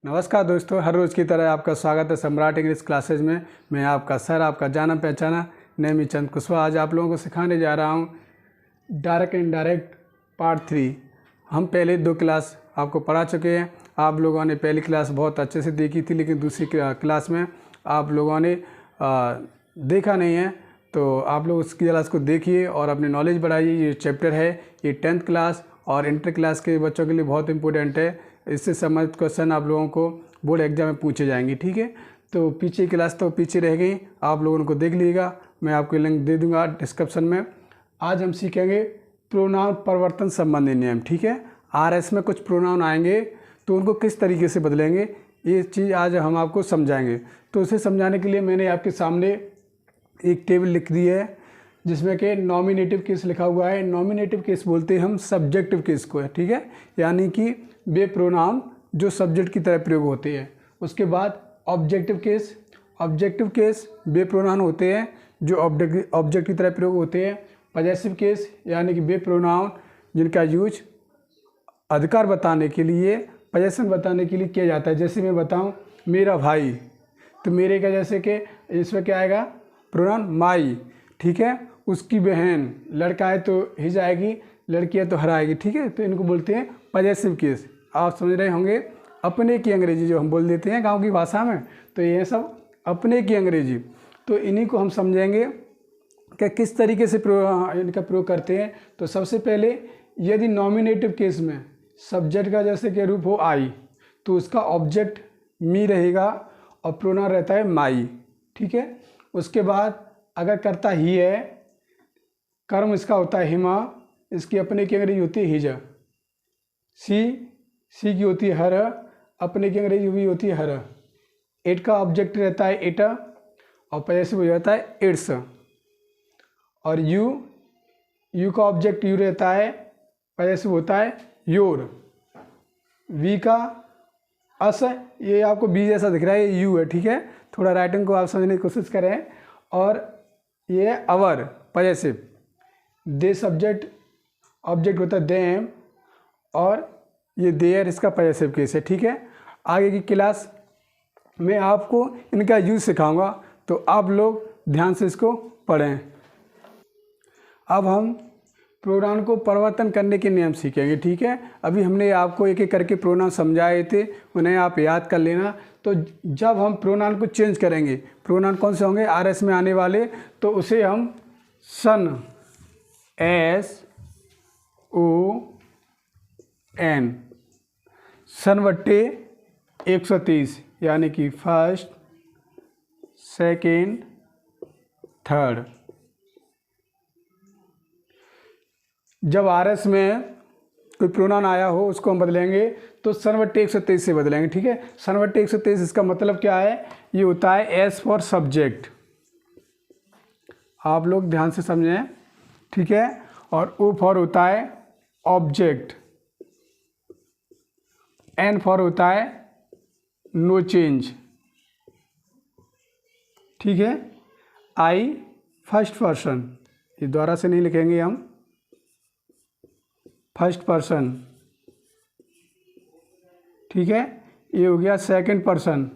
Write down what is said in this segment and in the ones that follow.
नमस्कार दोस्तों, हर रोज़ की तरह आपका स्वागत है सम्राट इंग्लिश क्लासेज में। मैं आपका सर, आपका जाना पहचाना नेमी चंद कुशवाहा आज आप लोगों को सिखाने जा रहा हूँ डायरेक्ट इनडायरेक्ट पार्ट 3। हम पहले 2 क्लास आपको पढ़ा चुके हैं। आप लोगों ने पहली क्लास बहुत अच्छे से देखी थी, लेकिन दूसरी क्लास में आप लोगों ने देखा नहीं है, तो आप लोग उस क्लास को देखिए और अपनी नॉलेज बढ़ाइए। ये चैप्टर है, ये 10th क्लास और इंटर क्लास के बच्चों के लिए बहुत इंपॉर्टेंट है। इससे संबंधित क्वेश्चन आप लोगों को बोर्ड एग्जाम में पूछे जाएंगे, ठीक है। तो पीछे क्लास तो पीछे रह गई, आप लोगों को देख लीजिएगा, मैं आपको लिंक दे दूंगा डिस्क्रिप्शन में। आज हम सीखेंगे प्रोनाउन परिवर्तन संबंधी नियम, ठीक है। आरएस में कुछ प्रोनाउन आएंगे तो उनको किस तरीके से बदलेंगे, ये चीज़ आज हम आपको समझाएंगे। तो उसे समझाने के लिए मैंने आपके सामने एक टेबल लिख दी है जिसमें कि नॉमिनेटिव केस लिखा हुआ है। नॉमिनेटिव केस बोलते हैं हम सब्जेक्टिव केस को, है, ठीक है, यानी कि वे प्रोनाउन जो सब्जेक्ट की तरह प्रयोग होते हैं। उसके बाद ऑब्जेक्टिव केस, ऑब्जेक्टिव केस वे प्रोनाउन होते हैं जो ऑब्जेक्ट की तरह प्रयोग होते हैं। पजेसिव केस यानी कि वे प्रोनाउन जिनका यूज अधिकार बताने के लिए, पजेशन बताने के लिए किया जाता है। जैसे मैं बताऊं मेरा भाई, तो मेरे का जैसे कि इसमें क्या आएगा, प्रोनाउन माई, ठीक है। उसकी बहन, लड़का है तो हिज आएगी, लड़की है तो हर आएगी, ठीक है। तो इनको बोलते हैं पजेसिव केस। आप समझ रहे होंगे अपने की अंग्रेजी जो हम बोल देते हैं गांव की भाषा में, तो ये सब अपने की अंग्रेजी। तो इन्हीं को हम समझेंगे कि किस तरीके से इनका प्रयोग करते हैं। तो सबसे पहले यदि नॉमिनेटिव केस में सब्जेक्ट का जैसे कि रूप हो आई, तो उसका ऑब्जेक्ट मी रहेगा और प्रोनाउन रहता है माई, ठीक है। उसके बाद अगर करता ही है, कर्म इसका होता है हिमा, इसकी अपने की अंग्रेजी होती है हिज। सी की होती है हर, अपने की अंग्रेजी भी होती है हर। इट का ऑब्जेक्ट रहता है इट और पजेसिव हो जाता है इट्स। और यू का ऑब्जेक्ट यू रहता है, पजेसिव होता है योर। वी का अस, ये आपको बी जैसा दिख रहा है, ये यू है, ठीक है। थोड़ा राइटिंग को आप समझने की कोशिश करें। और ये अवर पजेसिव। दे सब्जेक्ट, ऑब्जेक्ट होता है देम, और ये देयर इसका पजेसिव केस है, ठीक है। आगे की क्लास में आपको इनका यूज सिखाऊंगा, तो आप लोग ध्यान से इसको पढ़ें। अब हम प्रोनाउन को परिवर्तन करने के नियम सीखेंगे, ठीक है। अभी हमने आपको एक एक करके प्रोनाउन समझाए थे, उन्हें आप याद कर लेना। तो जब हम प्रोनाउन को चेंज करेंगे, प्रोनाउन कौन से होंगे आरएस में आने वाले, तो उसे हम सन, SON, सन बट्टे 130 यानी कि फर्स्ट, सेकेंड, थर्ड। जब आरएस में कोई प्रोनाउन आया हो उसको हम बदलेंगे तो सन बट्टे 123 से बदलेंगे, ठीक है। सन बट्टे 123 इसका मतलब क्या है, ये होता है एस फॉर सब्जेक्ट। आप लोग ध्यान से समझें, ठीक है। और ओ फॉर होता है ऑब्जेक्ट, एन फॉर होता है नो चेंज, ठीक है। आई फर्स्ट पर्सन, ये द्वारा से नहीं लिखेंगे हम, फर्स्ट पर्सन, ठीक है। ये हो गया सेकंड पर्सन,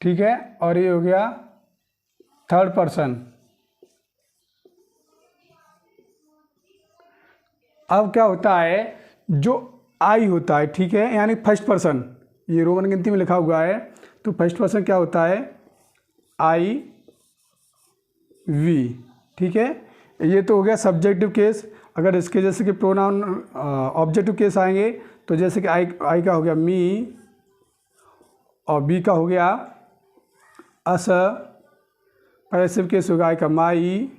ठीक है। और ये हो गया थर्ड पर्सन। अब क्या होता है, जो आई होता है, ठीक है, यानी फर्स्ट पर्सन, ये रोमन गिनती में लिखा हुआ है, तो फर्स्ट पर्सन क्या होता है आई वी, ठीक है। ये तो हो गया सब्जेक्टिव केस। अगर इसके जैसे कि प्रोनाउन ऑब्जेक्टिव केस आएंगे, तो जैसे कि आई का हो गया मी, और बी का हो गया अस, पैसिव केस होगा आई का माई,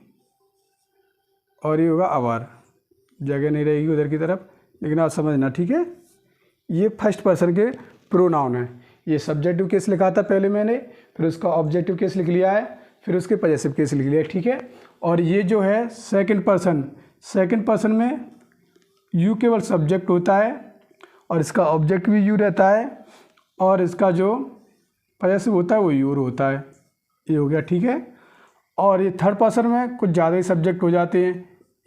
और ये होगा अवर। जगह नहीं रहेगी उधर की तरफ, लेकिन आप समझना, ठीक है। ये फर्स्ट पर्सन के प्रोनाउन है। ये सब्जेक्टिव केस लिखा था पहले मैंने, फिर उसका ऑब्जेक्टिव केस लिख लिया है, फिर उसके पजेसिव केस लिख लिया है, ठीक है। और ये जो है सेकंड पर्सन, सेकंड पर्सन में यू केवल सब्जेक्ट होता है और इसका ऑब्जेक्ट भी यू रहता है, और इसका जो पजेसिव होता है वो यूर होता है। ये हो गया, ठीक है। और ये थर्ड पर्सन में कुछ ज़्यादा ही सब्जेक्ट हो जाते हैं,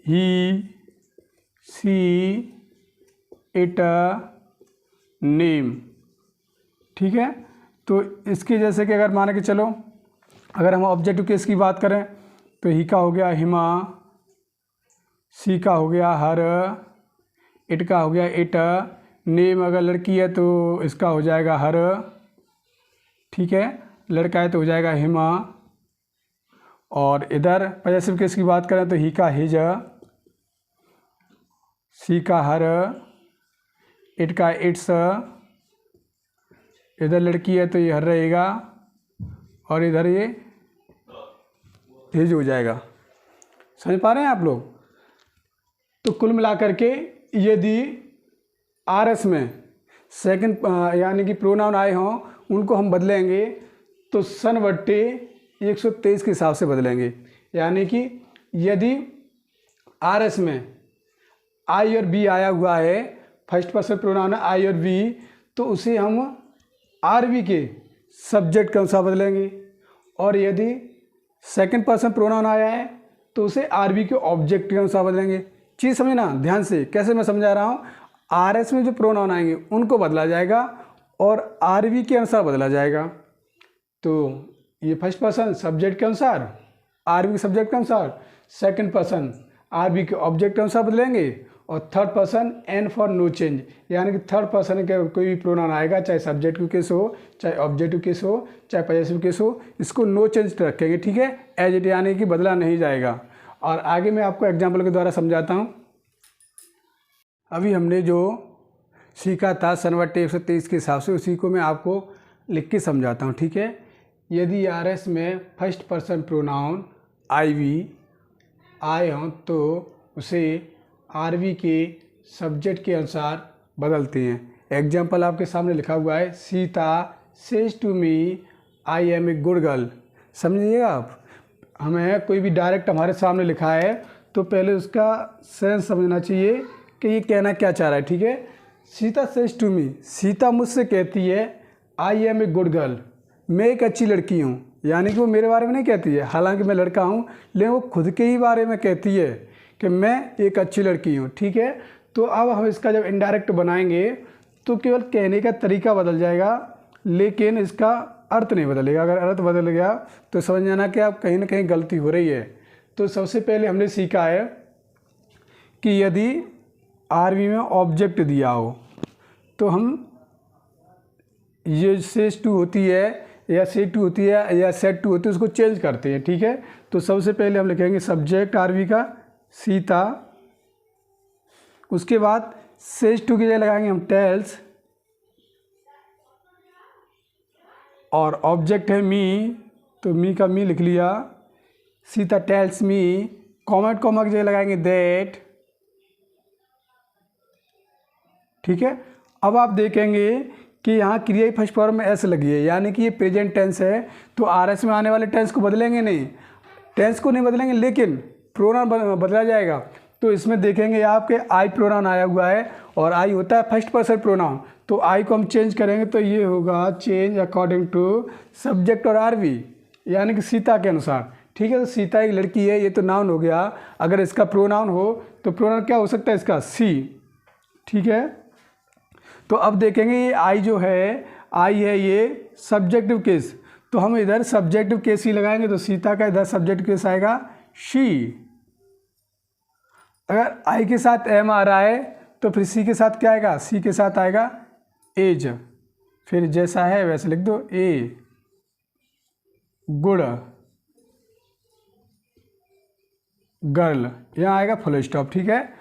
ही, सी, इट, नेम। ठीक है, तो इसकी जैसे कि अगर मान के चलो, अगर हम ऑब्जेक्टिव केस की बात करें तो ही का हो गया हिमा, सी का हो गया हर, इट का हो गया इट, नेम अगर लड़की है तो इसका हो जाएगा हर। ठीक है, लड़का है तो हो जाएगा हिमा। और इधर पॉजेसिव केस की बात करें तो ही का हिज, सी का हर, इट का इट्स, इधर लड़की है तो ये हर रहेगा और इधर ये हिज हो जाएगा। समझ पा रहे हैं आप लोग? तो कुल मिलाकर के यदि आर एस में सेकंड यानी कि प्रोनाउन आए हों उनको हम बदलेंगे तो सन बट्टे 123 के हिसाब से बदलेंगे। यानी कि यदि आर एस में आई और बी आया हुआ है, फर्स्ट पर्सन प्रोनाउन है आई और बी, तो उसे हम आर बी के सब्जेक्ट के अनुसार बदलेंगे। और यदि सेकंड पर्सन प्रोनाउन आया है तो उसे आर बी के ऑब्जेक्ट के अनुसार बदलेंगे। चीज़ समझना ध्यान से, कैसे मैं समझा रहा हूँ। आर एस में जो प्रोनाउन आएंगे उनको बदला जाएगा और आर बी के अनुसार बदला जाएगा। तो ये फर्स्ट पर्सन सब्जेक्ट के अनुसार, आर बी के सब्जेक्ट के अनुसार, सेकंड पर्सन आर बी के ऑब्जेक्ट के अनुसार बदलेंगे, और third person N for no change, यानी कि थर्ड पर्सन के कोई भी प्रोनाउन आएगा, चाहे सब्जेक्टिव केस हो, चाहे ऑब्जेक्टिव केस हो, चाहे पॉजेसिव केस हो, इसको नो चेंज रखेंगे। ठीक है, एज इट, यानी कि बदला नहीं जाएगा। और आगे मैं आपको एग्जाम्पल के द्वारा समझाता हूँ। अभी हमने जो सीखा था सन बट्टे 123 के हिसाब से, उसी को मैं आपको लिख के समझाता हूँ। ठीक है, यदि आर एस में first person pronoun I we आए हों तो उसे आर वी के सब्जेक्ट के अनुसार बदलते हैं। एग्जाम्पल आपके सामने लिखा हुआ है, Sita says to me I am a good girl. समझिएगा आप, हमें कोई भी डायरेक्ट हमारे सामने लिखा है तो पहले उसका सेंस समझना चाहिए कि ये कहना क्या चाह रहा है। ठीक है, Sita says to me, Sita मुझसे कहती है I am a good girl, मैं एक अच्छी लड़की हूँ। यानी कि वो मेरे बारे में नहीं कहती है, हालांकि मैं लड़का हूँ, लेकिन वो खुद के ही बारे में कहती है कि मैं एक अच्छी लड़की हूँ। ठीक है, तो अब हम इसका जब इनडायरेक्ट बनाएंगे तो केवल कहने का तरीका बदल जाएगा, लेकिन इसका अर्थ नहीं बदलेगा। अगर अर्थ बदल गया तो समझ जाना कि आप कहीं ना कहीं गलती हो रही है। तो सबसे पहले हमने सीखा है कि यदि आरबी में ऑब्जेक्ट दिया हो तो हम ये सेज टू होती है या सेट टू होती है या सेट टू होती है, उसको चेंज करते हैं। ठीक है, तो सबसे पहले हम लिखेंगे सब्जेक्ट आरबी का सीता, उसके बाद सेज टू की जगह लगाएंगे हम टेल्स, और ऑब्जेक्ट है मी, तो मी का मी लिख लिया, सीता टेल्स मी, कॉमा की जगह लगाएंगे दैट। ठीक है, अब आप देखेंगे कि यहाँ क्रिया फर्स्ट फॉर्म में एस लगी है, यानी कि ये प्रेजेंट टेंस है। तो आर एस में आने वाले टेंस को बदलेंगे नहीं, टेंस को नहीं बदलेंगे, लेकिन प्रोनाउन बदला जाएगा। तो इसमें देखेंगे आपके आई प्रोनाउन आया हुआ है और आई होता है फर्स्ट पर्सन प्रोनाउन, तो आई को हम चेंज करेंगे तो ये होगा चेंज अकॉर्डिंग टू सब्जेक्ट और आरवी, यानी कि सीता के अनुसार। ठीक है, तो सीता एक लड़की है, ये तो नाउन हो गया। अगर इसका प्रोनाउन हो तो प्रोनाउन क्या हो सकता है इसका, सी। ठीक है, तो अब देखेंगे ये आई जो है, आई है ये सब्जेक्टिव केस, तो हम इधर सब्जेक्टिव केस ही लगाएंगे, तो सीता का इधर सब्जेक्टिव केस आएगा शी। अगर आई के साथ एम आ रहा है तो फिर सी के साथ क्या आएगा, सी के साथ आएगा एज, फिर जैसा है वैसे लिख दो, ए गुड गर्ल, यहाँ आएगा फुल स्टॉप। ठीक है,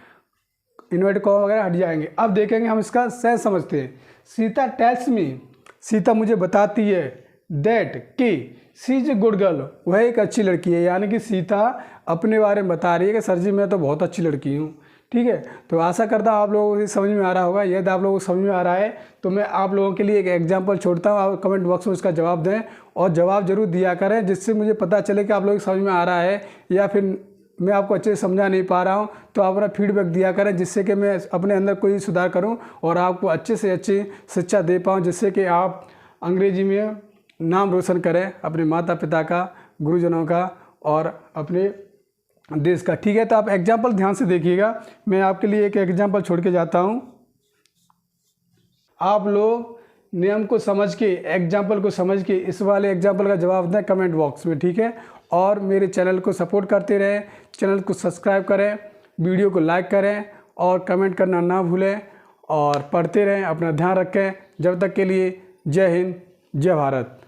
इन्वर्टेड कॉमा वगैरह हट जाएंगे। अब देखेंगे हम इसका सेंस समझते हैं। सीता टेल्स मी, सीता मुझे बताती है दैट कि सी इज ए गुड गर्ल, वह एक अच्छी लड़की है, यानी कि सीता अपने बारे में बता रही है कि सर जी मैं तो बहुत अच्छी लड़की हूँ। ठीक है, तो आशा करता हूँ आप लोगों को समझ में आ रहा होगा। यदि आप लोगों को समझ में आ रहा है तो मैं आप लोगों के लिए एक एग्जाम्पल छोड़ता हूँ, आप कमेंट बॉक्स में उसका जवाब दें और जवाब जरूर दिया करें, जिससे मुझे पता चले कि आप लोगों को समझ में आ रहा है या फिर मैं आपको अच्छे से समझा नहीं पा रहा हूँ। तो आप अपना फीडबैक दिया करें, जिससे कि मैं अपने अंदर कोई सुधार करूँ और आपको अच्छे से अच्छी शिक्षा दे पाऊँ, जिससे कि आप अंग्रेजी में नाम रोशन करें अपने माता पिता का, गुरुजनों का और अपने देश का। ठीक है, तो आप एग्जाम्पल ध्यान से देखिएगा। मैं आपके लिए एक एग्जाम्पल छोड़ के जाता हूँ। आप लोग नियम को समझ के, एग्जाम्पल को समझ के इस वाले एग्जाम्पल का जवाब दें कमेंट बॉक्स में। ठीक है, और मेरे चैनल को सपोर्ट करते रहें, चैनल को सब्सक्राइब करें, वीडियो को लाइक करें और कमेंट करना ना भूलें और पढ़ते रहें। अपना ध्यान रखें। जब तक के लिए जय हिंद, जय भारत।